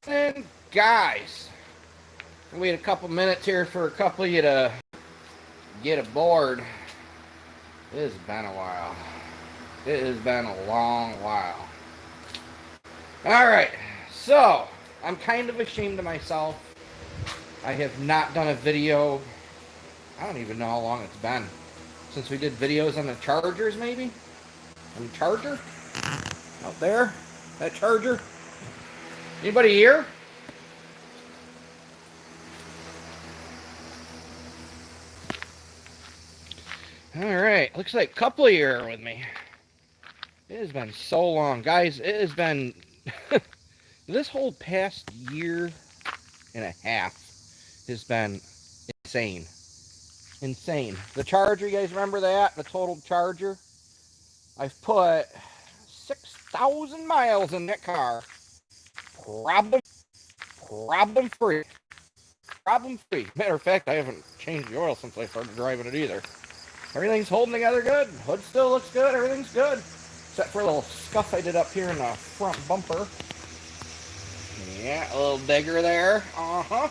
And guys, wait a couple minutes here for a couple of you to get aboard. It has been a while. It has been a long while. Alright, so I'm kind of ashamed of myself. I have not done a video. I don't even know how long it's been since we did videos on the chargers, maybe? On the charger? Out there? That charger? Anybody here? Alright, looks like a couple of you are with me. It has been so long. Guys, it has been... this whole past year and a half has been insane. Insane. The charger, you guys remember that? The total charger? I've put 6,000 miles in that car. Problem free. Problem free. Matter of fact, I haven't changed the oil since I started driving it either. Everything's holding together good. Hood still looks good. Everything's good. Except for a little scuff I did up here in the front bumper. Yeah, a little digger there. Uh-huh.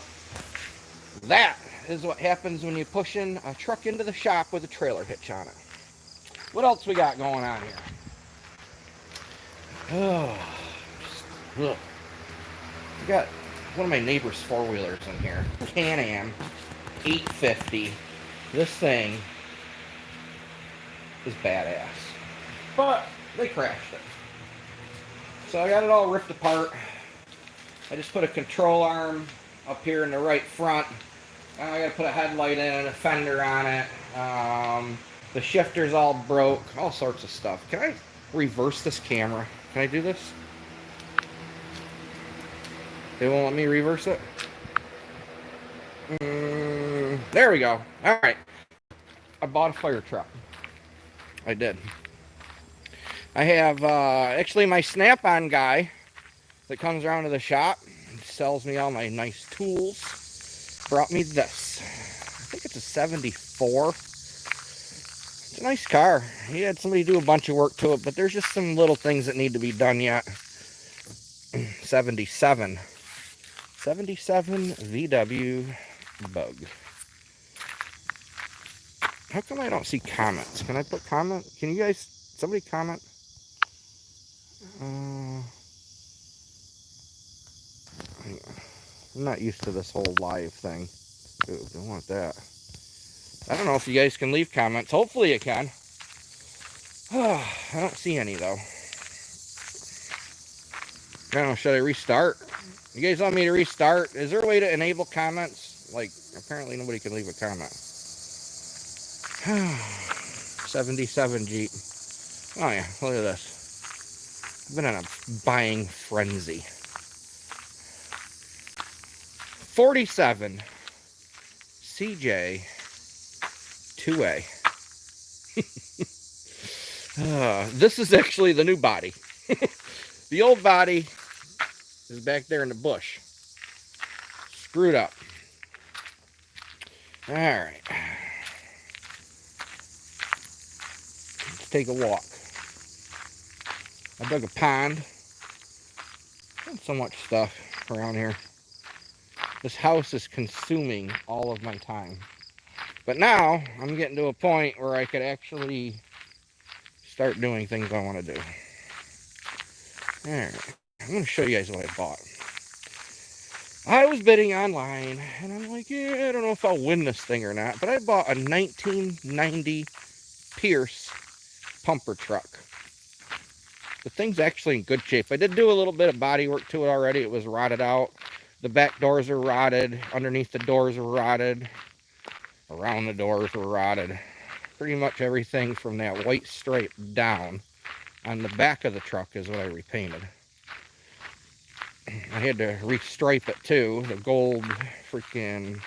That is what happens when you push in a truck into the shop with a trailer hitch on it. What else we got going on here? Oh, look. We got one of my neighbor's four-wheelers in here. Can-Am 850. This thing is badass. But they crashed it. So I got it all ripped apart. I just put a control arm up here in the right front. I gotta put a headlight in and a fender on it. The shifter's all broke. All sorts of stuff. Can I reverse this camera? Can I do this? They won't let me reverse it? There we go. Alright. I bought a fire truck. I did. I have, actually my Snap-on guy that comes around to the shop and sells me all my nice tools brought me this. I think it's a 74. It's a nice car. He had somebody do a bunch of work to it, but there's just some little things that need to be done yet. 77 VW Bug. How come I don't see comments? Can I put comment? Can you guys, somebody comment? I'm not used to this whole live thing. Ooh, don't want that. I don't know if you guys can leave comments. Hopefully you can. I don't see any though. I don't know, should I restart? You guys want me to restart? Is there a way to enable comments? Like, apparently nobody can leave a comment. 77 Jeep. Oh yeah, look at this. I've been in a buying frenzy. 47 CJ 2A. This is actually the new body. The old body is back there in the bush. Screwed up. Alright. Let's take a walk. I dug a pond. Not so much stuff around here. This house is consuming all of my time. But now, I'm getting to a point where I could actually start doing things I want to do. Alright, I'm going to show you guys what I bought. I was bidding online, and I'm like, yeah, I don't know if I'll win this thing or not. But I bought a 1990 Pierce pumper truck. The thing's actually in good shape. I did do a little bit of body work to it already. It was rotted out. The back doors are rotted. Underneath the doors are rotted. Around the doors were rotted. Pretty much everything from that white stripe down on the back of the truck is what I repainted. I had to restripe it too. The gold freaking,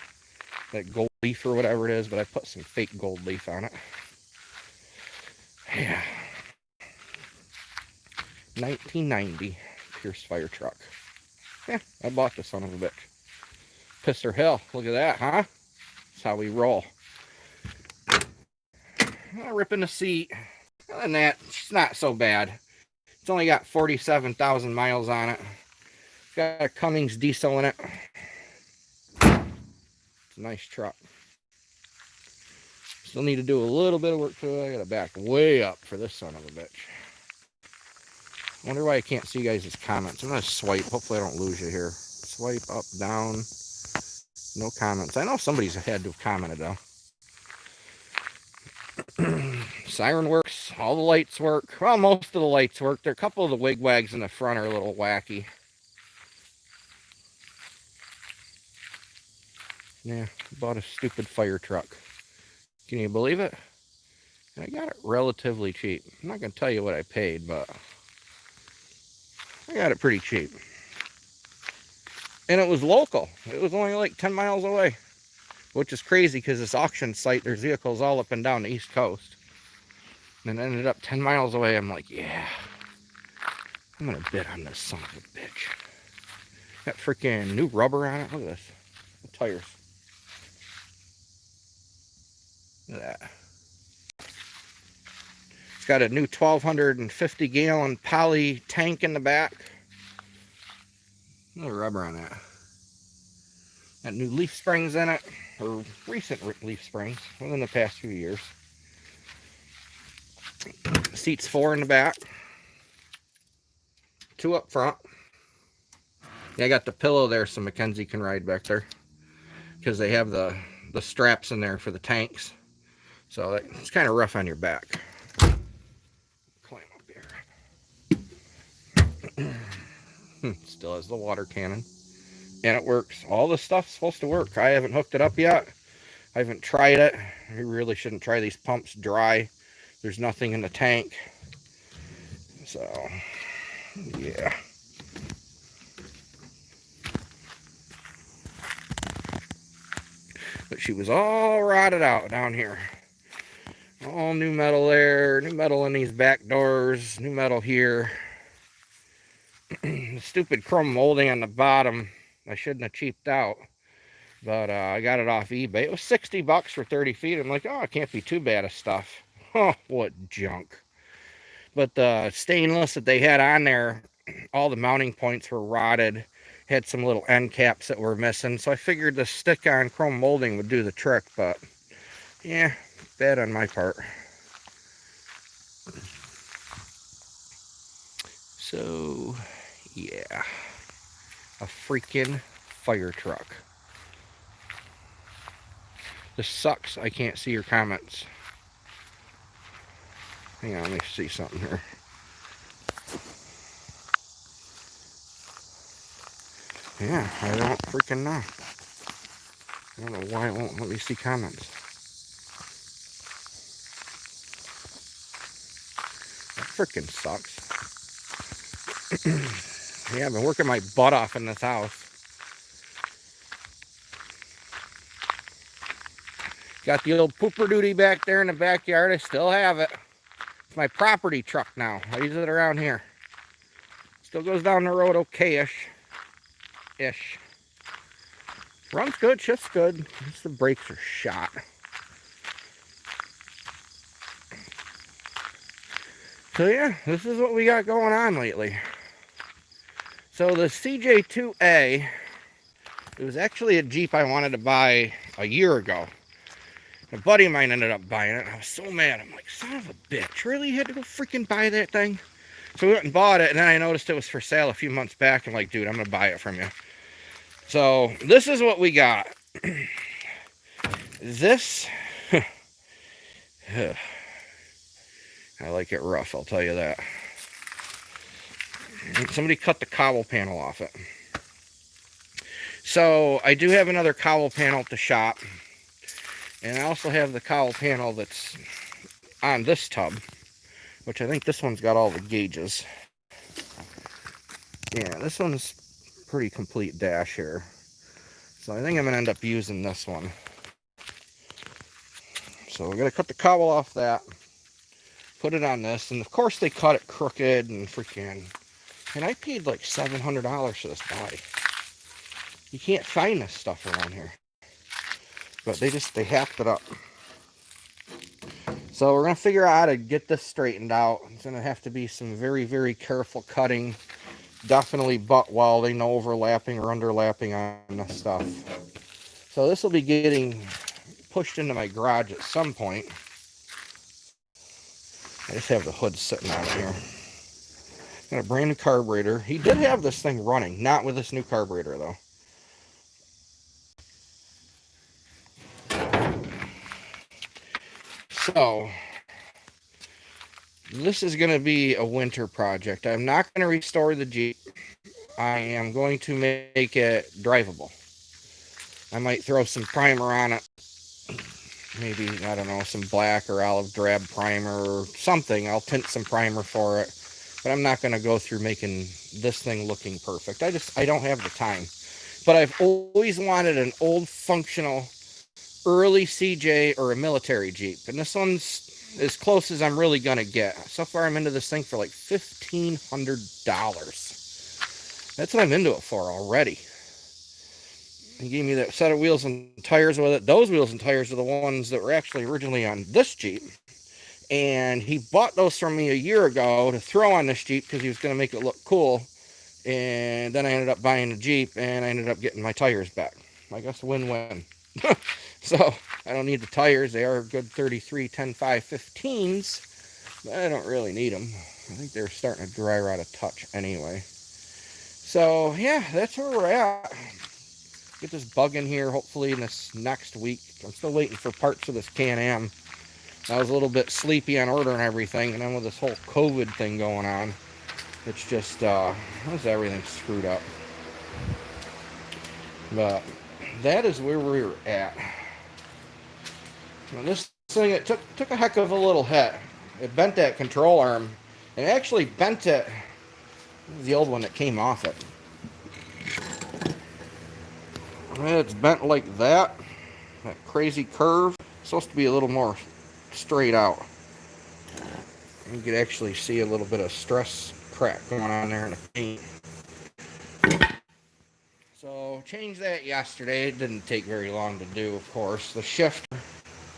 that gold leaf or whatever it is, but I put some fake gold leaf on it. Yeah. 1990 Pierce fire truck. Yeah, I bought this son of a bitch. Pisser Hill. Look at that, huh? That's how we roll. Ripping the seat. Other than that, it's not so bad. It's only got 47,000 miles on it. Got a Cummins diesel in it. It's a nice truck. Still need to do a little bit of work to it. I gotta back way up for this son of a bitch. I wonder why I can't see you guys' comments. I'm gonna swipe. Hopefully I don't lose you here. Swipe up, down. No comments. I know somebody's had to have commented though. Siren works. All the lights work. Well, most of the lights work. There are a couple of the wigwags in the front are a little wacky. Yeah, bought a stupid fire truck. Can you believe it? I got it relatively cheap. I'm not going to tell you what I paid, but I got it pretty cheap. And it was local. It was only like 10 miles away, which is crazy because this auction site, there's vehicles all up and down the East Coast. And it ended up 10 miles away. I'm like, yeah, I'm going to bid on this son of a bitch. Got freaking new rubber on it. Look at this. The tires. Look at that. It's got a new 1,250 gallon poly tank in the back. Another rubber on that. Got new leaf springs in it, or recent leaf springs within the past few years. Seats 4 in the back, 2 up front. Yeah, I got the pillow there so Mackenzie can ride back there because they have the straps in there for the tanks. So it's kind of rough on your back. Climb up here. Still has the water cannon. And it works. All this stuff's supposed to work. I haven't hooked it up yet. I haven't tried it. I really shouldn't try these pumps dry. There's nothing in the tank. So, yeah. But she was all rotted out down here. All new metal there, new metal in these back doors, new metal here. The stupid chrome molding on the bottom, I shouldn't have cheaped out. But I got it off eBay. It was 60 bucks for 30 feet. I'm like, oh, it can't be too bad of stuff. Oh, what junk. But the stainless that they had on there, all the mounting points were rotted. Had some little end caps that were missing. So I figured the stick-on chrome molding would do the trick. But, yeah, bad on my part. So, yeah. A freaking fire truck. This sucks. I can't see your comments. Hang on, let me see something here. Yeah, I don't freaking know. I don't know why it won't let me see comments. That freaking sucks. Yeah, I've been working my butt off in this house. Got the old pooper duty back there in the backyard. I still have it. It's my property truck now. I use it around here. Still goes down the road okay-ish. Runs good, shit's good. Just the brakes are shot. So yeah, this is what we got going on lately. So the CJ2A, it was actually a Jeep I wanted to buy a year ago. A buddy of mine ended up buying it. I was so mad. I'm like, son of a bitch, really? You had to go freaking buy that thing? So we went and bought it, and then I noticed it was for sale a few months back. I'm like, dude, I'm going to buy it from you. So this is what we got. This, I like it rough, I'll tell you that. Somebody cut the cowl panel off it. So I do have another cowl panel at the shop. And I also have the cowl panel that's on this tub, which I think this one's got all the gauges. Yeah, this one's pretty complete dash here. So I think I'm going to end up using this one. So we're going to cut the cowl off that, put it on this, and of course they cut it crooked and freaking, and I paid like $700 for this body. You can't find this stuff around here. But they hacked it up. So we're going to figure out how to get this straightened out. It's going to have to be some very, very careful cutting. definitely butt welding, no overlapping or underlapping on the stuff. So this will be getting pushed into my garage at some point. I just have the hood sitting on here. Got a brand new carburetor. He did have this thing running, not with this new carburetor though. So this is going to be a winter project. I'm not going to restore the Jeep. I am going to make it drivable. I might throw some primer on it. Maybe, I don't know, some black or olive drab primer or something. I'll tint some primer for it. But I'm not going to go through making this thing looking perfect. I don't have the time. But I've always wanted an old functional early CJ or a military Jeep. And this one's as close as I'm really going to get. So far I'm into this thing for like $1,500. That's what I'm into it for already. He gave me that set of wheels and tires with it. Those wheels and tires are the ones that were actually originally on this Jeep. And he bought those from me a year ago to throw on this Jeep because he was going to make it look cool. And then I ended up buying a Jeep and I ended up getting my tires back. I guess win-win. So I don't need the tires. They are good 33, 10, 5, 15s. But I don't really need them. I think they're starting to dry rot a touch anyway. So yeah, that's where we're at. Get this bug in here hopefully in this next week. I'm still waiting for parts for this Can-Am. I was a little bit sleepy on ordering everything, and then with this whole COVID thing going on, it's just everything screwed up. But that is where we're at. Now this thing, it took a heck of a little hit. It bent that control arm. It actually bent it. This is the old one that came off it. It's bent like that. That crazy curve. It's supposed to be a little more straight out. You could actually see a little bit of stress crack going on there in the paint. So changed that yesterday. It didn't take very long to do, of course. The shifter.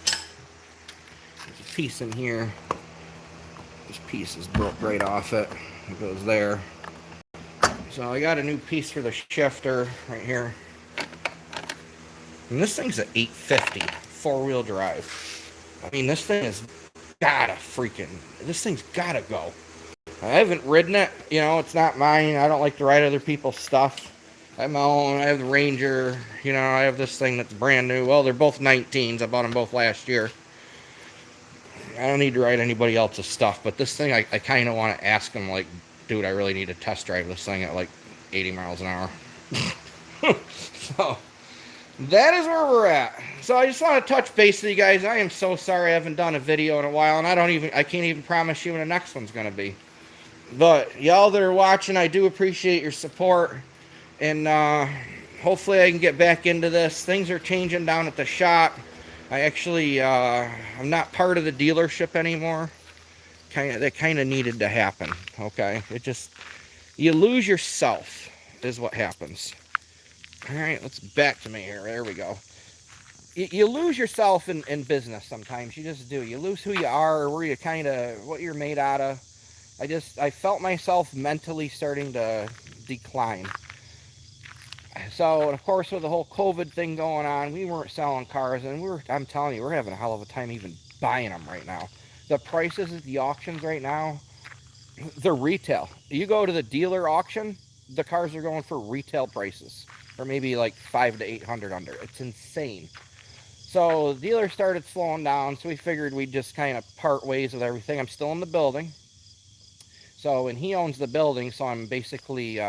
There's a piece in here. This piece is broke right off it. It goes there. So I got a new piece for the shifter right here. And this thing's an 850 four-wheel drive. I mean, this thing's gotta go. I haven't ridden it. You know, it's not mine. I don't like to ride other people's stuff. I have my own. I have the Ranger. You know, I have this thing that's brand new. Well, they're both 19s. I bought them both last year. I don't need to ride anybody else's stuff. But this thing, I kind of want to ask them, like, dude, I really need to test drive this thing at, like, 80 miles an hour. So that is where we're at. So I just want to touch base with you guys. I am so sorry I haven't done a video in a while, and I can't even promise you when the next one's going to be. But y'all that are watching, I do appreciate your support, and hopefully I can get back into this. Things are changing down at the shop. I actually, I'm not part of the dealership anymore. That kind of needed to happen, okay? You lose yourself is what happens. All right, let's back to me here. There we go. You lose yourself in business sometimes. You just do. You lose who you are, or what you're made out of. I felt myself mentally starting to decline. So, of course, with the whole COVID thing going on, we weren't selling cars, and I'm telling you, we're having a hell of a time even buying them right now. The prices at the auctions right now, they're retail. You go to the dealer auction, the cars are going for retail prices, or maybe like $500 to $800 under. It's insane. So the dealer started slowing down, so we figured we'd just kind of part ways with everything. I'm still in the building. So, and he owns the building, so I'm basically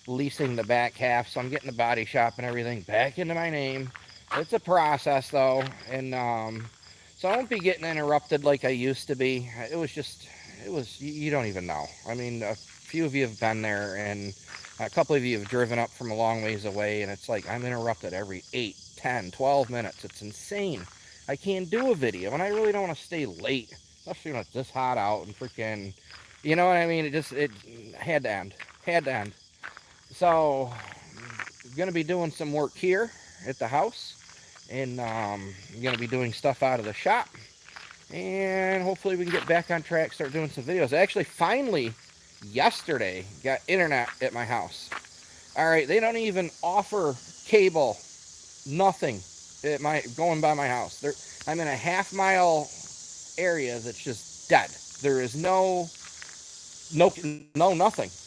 leasing the back half. So I'm getting the body shop and everything back into my name. It's a process, though. And so I won't be getting interrupted like I used to be. You don't even know. I mean, a few of you have been there, and a couple of you have driven up from a long ways away, and it's like I'm interrupted every 8, 10, 12 minutes. It's insane. I can't do a video, and I really don't want to stay late, especially when it's this hot out and freaking, you know what I mean? It had to end. So I'm going to be doing some work here at the house, and I'm going to be doing stuff out of the shop, and hopefully we can get back on track, start doing some videos. I actually finally yesterday got internet at my house. All right, they don't even offer cable, nothing. At my going by my house, I'm in a half-mile area that's just dead. There is no nothing.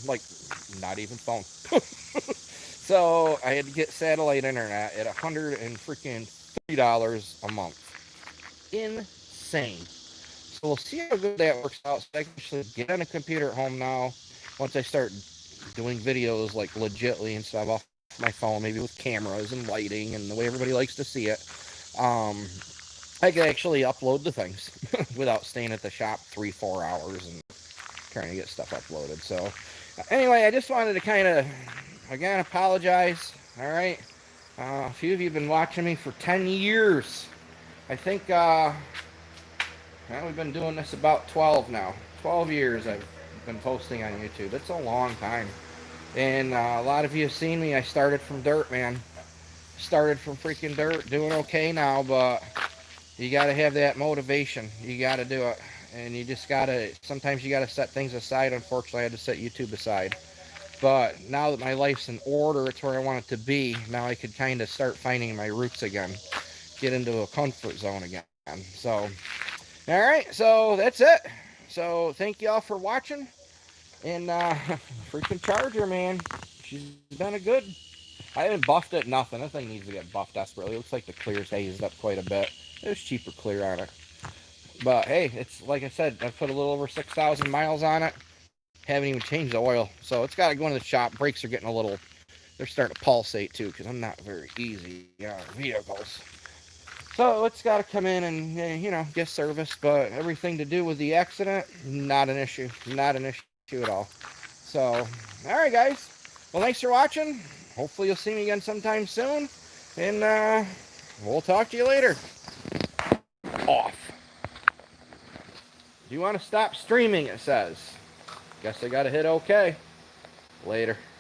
Like, not even phone. So I had to get satellite internet at $130 a month. Insane. So we'll see how good that works out. So I can actually get on a computer at home now. Once I start doing videos like legitly and stuff off my phone, maybe with cameras and lighting and the way everybody likes to see it, I can actually upload the things without staying at the shop 3-4 hours and trying to get stuff uploaded. So anyway, I just wanted to kind of again apologize. All right, a few of you have been watching me for 10 years. I think well, we've been doing this about 12 now. 12 years I've been posting on YouTube. It's a long time. And a lot of you have seen me. I started from dirt, man. Started from freaking dirt. Doing okay now, but you got to have that motivation. You got to do it. And you just got to, sometimes you got to set things aside. Unfortunately, I had to set YouTube aside. But now that my life's in order, it's where I want it to be. Now I could kind of start finding my roots again. Get into a comfort zone again. So, all right. So that's it. So thank y'all for watching. And freaking Charger, man. She's been a good. I haven't buffed it, nothing. That thing needs to get buffed desperately. It looks like the clear's hazed up quite a bit. There's cheaper clear on it. But hey, it's like I said, I put a little over 6,000 miles on it. Haven't even changed the oil. So it's got to go into the shop. Brakes are getting a little, they're starting to pulsate too, because I'm not very easy on vehicles. So it's got to come in and, you know, get serviced. But everything to do with the accident, not an issue. Not an issue at all. So, all right, guys. Well, thanks for watching. Hopefully you'll see me again sometime soon. And we'll talk to you later. Off. Do you want to stop streaming, it says. Guess I got to hit OK. Later.